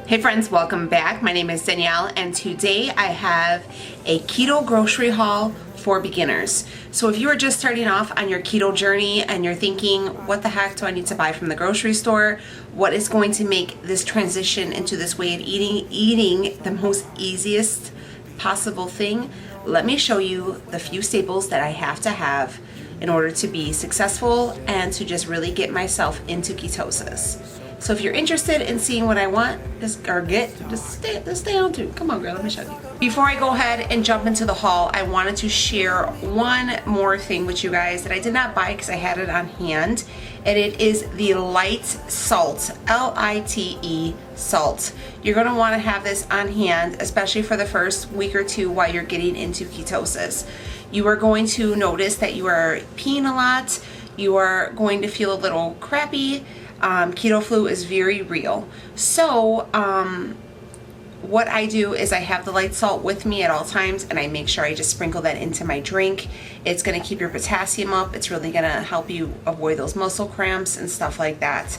Hey friends, welcome back. My name is Danielle and today I have a keto grocery haul for beginners. So if you are just starting off on your keto journey and you're thinking, what the heck do I need to buy from the grocery store? What is going to make this transition into this way of eating the most easiest possible thing? Let me show you the few staples that I have to have in order to be successful and to just really get myself into ketosis. So if you're interested in seeing what I want, just stay on too. Come on, girl, let me show you. Before I go ahead and jump into the haul, I wanted to share one more thing with you guys that I did not buy because I had it on hand, and it is the light salt, L-I-T-E salt. You're gonna wanna have this on hand, especially for the first week or two while you're getting into ketosis. You are going to notice that you are peeing a lot, you are going to feel a little crappy. Keto flu is very real. So what I do is I have the light salt with me at all times, and I make sure I just sprinkle that into my drink. It's going to keep your potassium up. It's really going to help you avoid those muscle cramps and stuff like that.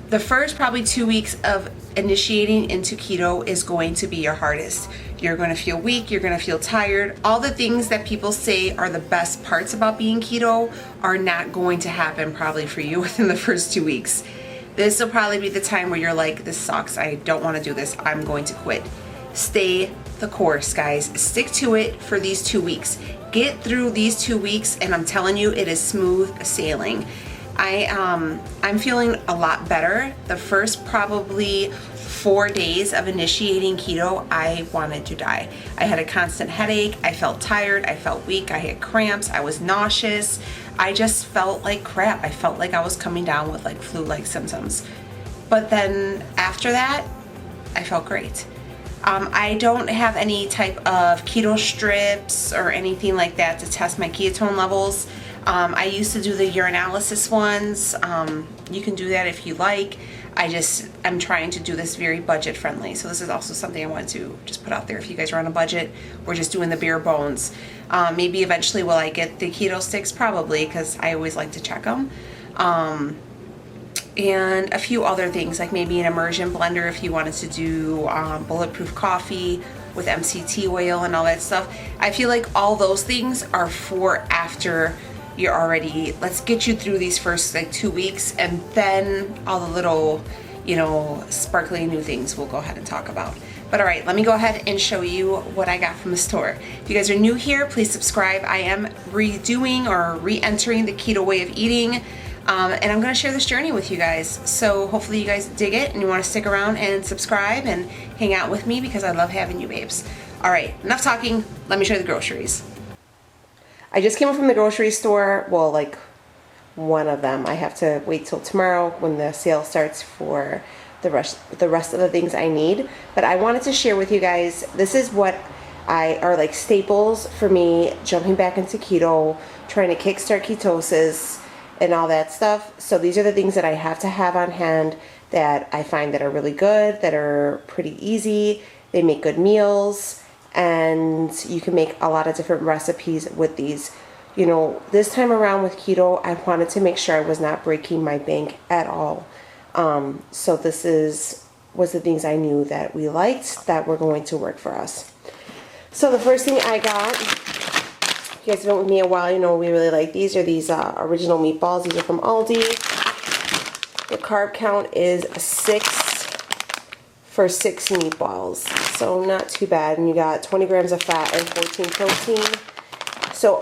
The first probably 2 weeks of initiating into keto is going to be your hardest. You're going to feel weak, you're going to feel tired. All the things that people say are the best parts about being keto are not going to happen probably for you within the first 2 weeks. This will probably be the time where you're like, this sucks, I don't want to do this, I'm going to quit. Stay the course, guys. Stick to it for these 2 weeks. Get through these 2 weeks and I'm telling you, it is smooth sailing. I'm feeling a lot better. The first probably 4 days of initiating keto, I wanted to die. I had a constant headache, I felt tired, I felt weak, I had cramps, I was nauseous. I just felt like crap. I felt like I was coming down with like flu-like symptoms. But then after that, I felt great. I don't have any type of keto strips or anything like that to test my ketone levels. I used to do the urinalysis ones. You can do that if you like. I'm trying to do this very budget friendly. So this is also something I wanted to just put out there. If you guys are on a budget, we're just doing the bare bones. Maybe eventually will I get the keto sticks? Probably, because I always like to check them. And a few other things, like maybe an immersion blender if you wanted to do bulletproof coffee with MCT oil and all that stuff. I feel like all those things are for after you're already, let's get you through these first like 2 weeks, and then all the little, sparkly new things we'll go ahead and talk about. But all right, let me go ahead and show you what I got from the store. If you guys are new here, please subscribe. I am redoing or re-entering the keto way of eating, and I'm gonna share this journey with you guys. So hopefully you guys dig it and you wanna stick around and subscribe and hang out with me because I love having you babes. All right, enough talking, let me show you the groceries. I just came from the grocery store, well, like one of them. I have to wait till tomorrow when the sale starts for the rest of the things I need. But I wanted to share with you guys, this is what are like staples for me jumping back into keto, trying to kickstart ketosis and all that stuff. So these are the things that I have to have on hand that I find that are really good, that are pretty easy. They make good meals. And you can make a lot of different recipes with these. This time around with keto, I wanted to make sure I was not breaking my bank at all. So this was the things I knew that we liked that were going to work for us. So the first thing I got, if you guys have been with me a while, you know we really like these. Are these original meatballs. These are from Aldi. The carb count is 6 for 6 meatballs, so not too bad. And you got 20 grams of fat and 14 protein. So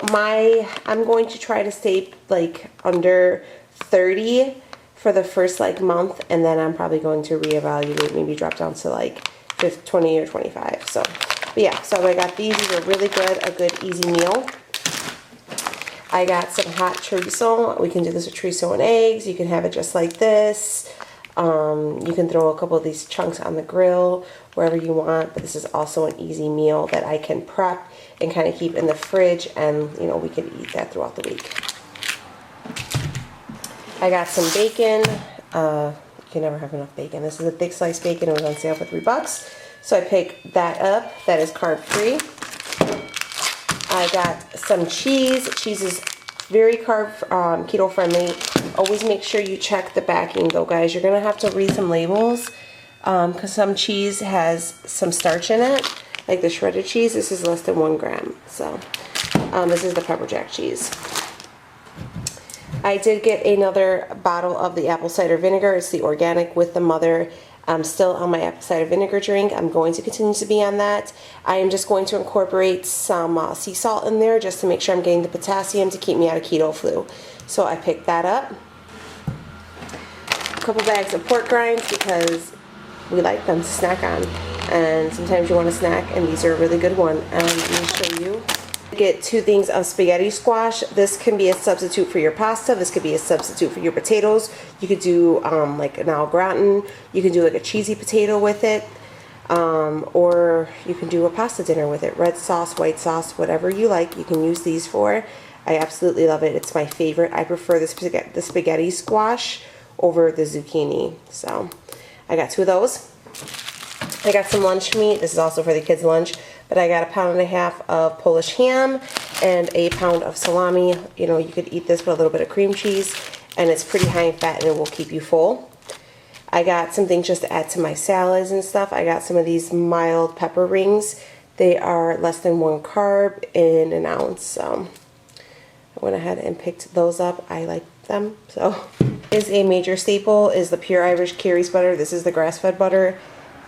I'm going to try to stay like under 30 for the first like month, and then I'm probably going to reevaluate, maybe drop down to like 20 or 25. So, but yeah, so I got these. These are really good, a good easy meal. I got some hot chorizo. We can do this with chorizo and eggs. You can have it just like this. You can throw a couple of these chunks on the grill, wherever you want, but this is also an easy meal that I can prep and kind of keep in the fridge, and we can eat that throughout the week. I got some bacon. You can never have enough bacon. This is a thick sliced bacon. It was on sale for $3. So I picked that up. That is carb free. I got some cheese. Cheese is very carb keto friendly. Always make sure you check the backing though, guys. You're gonna have to read some labels because some cheese has some starch in it, like the shredded cheese. This is less than 1 gram. So this is the pepper jack cheese. I did get another bottle of the apple cider vinegar. It's the organic with the mother. I'm still on my apple cider vinegar drink. I'm going to continue to be on that. I am just going to incorporate some sea salt in there just to make sure I'm getting the potassium to keep me out of keto flu. So I picked that up. A couple bags of pork grinds because we like them to snack on. And sometimes you want a snack, and these are a really good one. Let me show you. Get 2 things of spaghetti squash. This can be a substitute for your pasta. This could be a substitute for your potatoes. You could do like an au gratin. You can do like a cheesy potato with it, or you can do a pasta dinner with it. Red sauce, white sauce, whatever you like, you can use these for. I absolutely love it. It's my favorite. I prefer the spaghetti squash over the zucchini. So I got 2 of those. I got some lunch meat. This is also for the kids' lunch. But I got 1.5 pounds of Polish ham and 1 pound of salami. You know, you could eat this with a little bit of cream cheese, and it's pretty high in fat and it will keep you full. I got some things just to add to my salads and stuff. I got some of these mild pepper rings. They are less than 1 carb in an ounce. So I went ahead and picked those up. I like them. So is a major staple is the pure Irish Kerry's butter. This is the grass-fed butter.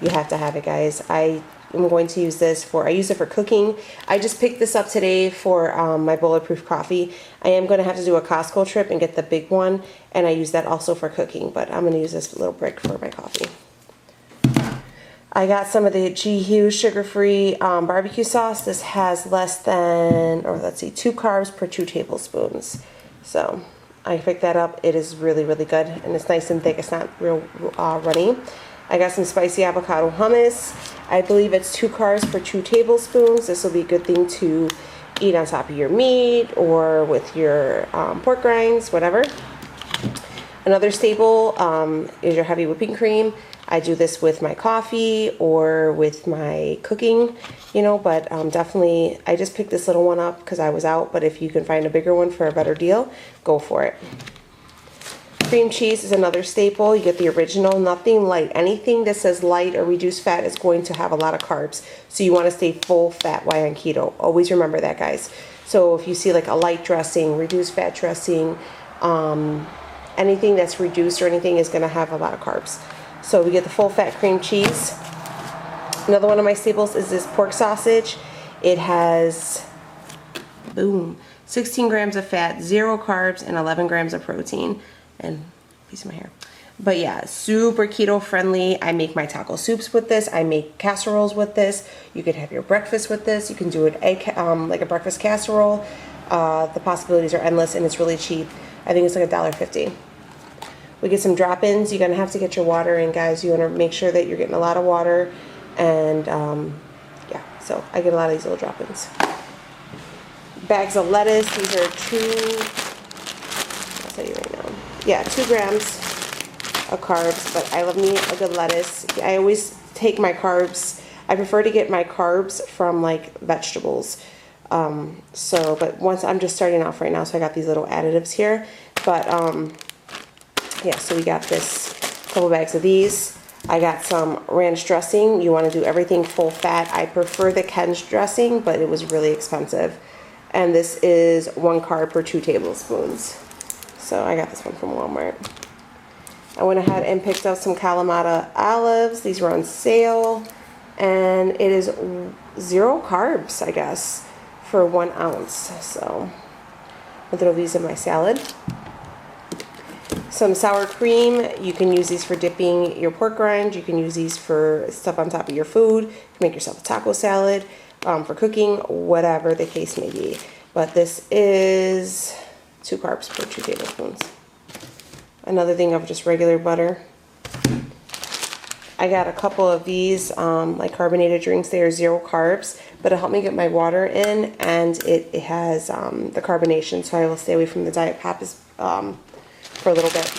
You have to have it, guys. I'm going to use this I use it for cooking. I just picked this up today for my bulletproof coffee. I am going to have to do a Costco trip and get the big one, and I use that also for cooking, but I'm going to use this little brick for my coffee. I got some of the G. Hughes sugar-free barbecue sauce. This has less than, or let's see, 2 carbs per 2 tablespoons. So I picked that up. It is really, really good, and it's nice and thick. It's not real runny. I got some spicy avocado hummus. I believe it's 2 carbs per 2 tablespoons. This will be a good thing to eat on top of your meat or with your pork rinds, whatever. Another staple is your heavy whipping cream. I do this with my coffee or with my cooking, you know, but definitely I just picked this little one up because I was out, but if you can find a bigger one for a better deal, go for it. Cream cheese is another staple. You get the original, nothing light. Anything that says light or reduced fat is going to have a lot of carbs. So you want to stay full fat while on keto. Always remember that, guys. So if you see like a light dressing, reduced fat dressing, anything that's reduced or anything is going to have a lot of carbs. So we get the full fat cream cheese. Another one of my staples is this pork sausage. It has, boom, 16 grams of fat, 0 carbs, and 11 grams of protein. And a piece of my hair. But yeah, super keto friendly. I make my taco soups with this. I make casseroles with this. You could have your breakfast with this. You can do it like a breakfast casserole. The possibilities are endless, and it's really cheap. I think it's like $1.50. We get some drop-ins. You're gonna have to get your water in, guys. You wanna make sure that you're getting a lot of water. And yeah, so I get a lot of these little drop-ins. Bags of lettuce. These are 2, I'll tell you right now. Yeah, 2 grams of carbs, but I love me a good lettuce. I always take my carbs. I prefer to get my carbs from like vegetables. But once I'm just starting off right now, so I got these little additives here. But yeah, so we got this couple bags of these. I got some ranch dressing. You want to do everything full fat. I prefer the Ken's dressing, but it was really expensive. And this is 1 carb per 2 tablespoons. So I got this one from Walmart. I went ahead and picked up some Kalamata olives. These were on sale. And it is 0 carbs, I guess, for 1 ounce. So I'll throw these in my salad. Some sour cream. You can use these for dipping your pork rind. You can use these for stuff on top of your food. You can make yourself a taco salad, for cooking, whatever the case may be. But this is 2 carbs per 2 tablespoons. Another thing of just regular butter. I got a couple of these like carbonated drinks. They are 0 carbs, but it helped me get my water in, and it has the carbonation, so I will stay away from the Diet Pop for a little bit.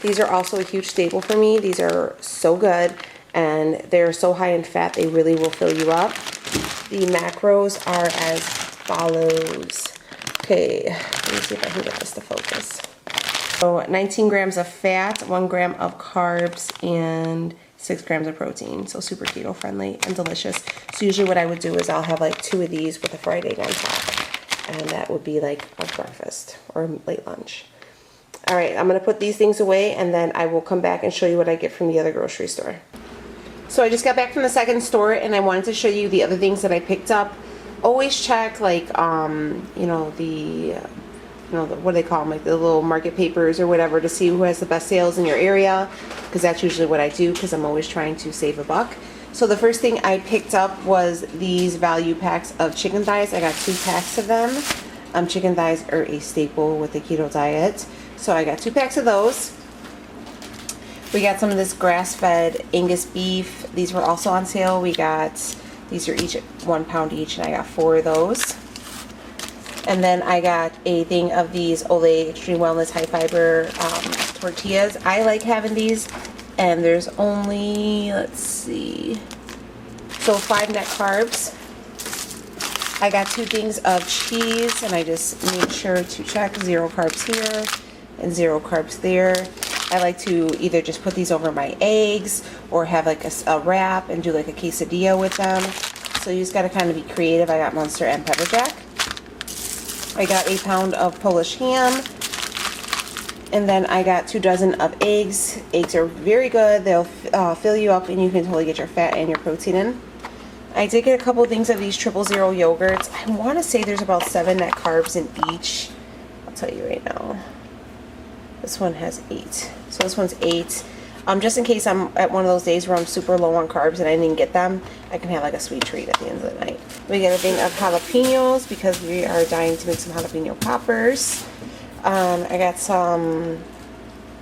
These are also a huge staple for me. These are so good, and they're so high in fat, they really will fill you up. The macros are as follows. Okay, let me see if I can get this to focus. So 19 grams of fat, 1 gram of carbs, and 6 grams of protein. So super keto friendly and delicious. So usually what I would do is I'll have like 2 of these with a fried egg on top. And that would be like a breakfast or late lunch. All right, I'm gonna put these things away and then I will come back and show you what I get from the other grocery store. So I just got back from the second store and I wanted to show you the other things that I picked up. Always check like, what do they call them, like the little market papers or whatever, to see who has the best sales in your area, because that's usually what I do because I'm always trying to save a buck. So the first thing I picked up was these value packs of chicken thighs. I got 2 packs of them. Chicken thighs are a staple with the keto diet. So I got 2 packs of those. We got some of this grass-fed Angus beef. These were also on sale. These are each 1 pound each, and I got 4 of those. And then I got a thing of these Olay Extreme Wellness High Fiber tortillas. I like having these, and there's only, let's see, so 5 net carbs. I got 2 things of cheese, and I just made sure to check 0 carbs here and 0 carbs there. I like to either just put these over my eggs or have like a wrap and do like a quesadilla with them. So you just got to kind of be creative. I got Munster and pepper jack. I got a pound of Polish ham, and then I got 2 dozen of eggs. Eggs are very good. They'll fill you up, and you can totally get your fat and your protein in. I did get a couple things of these 000 yogurts. I want to say there's about 7 net carbs in each. I'll tell you right now. This one has 8. So this one's 8. Just in case I'm at one of those days where I'm super low on carbs and I didn't get them, I can have like a sweet treat at the end of the night. We get a thing of jalapenos because we are dying to make some jalapeno poppers. I got some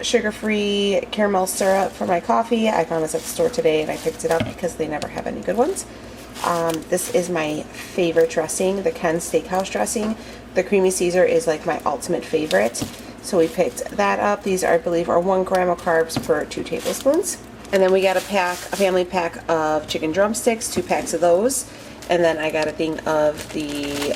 sugar-free caramel syrup for my coffee. I found this at the store today and I picked it up because they never have any good ones. This is my favorite dressing, the Ken Steakhouse dressing. The creamy Caesar is like my ultimate favorite. So we picked that up. These, I believe, are 1 gram of carbs per 2 tablespoons. And then we got a family pack of chicken drumsticks, 2 packs of those. And then I got a thing of the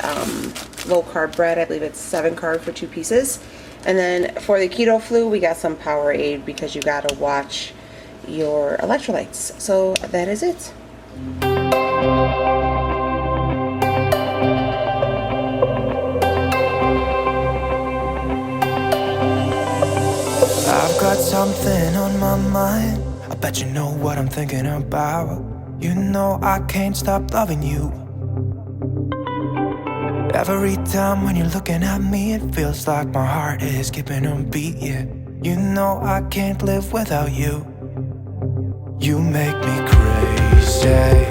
low carb bread. I believe it's 7 carb for 2 pieces. And then for the keto flu, we got some Powerade because you gotta watch your electrolytes. So that is it. I've got something on my mind. I bet you know what I'm thinking about. You know I can't stop loving you. Every time when you're looking at me, it feels like my heart is skipping a beat, yeah. You know I can't live without you. You make me crazy.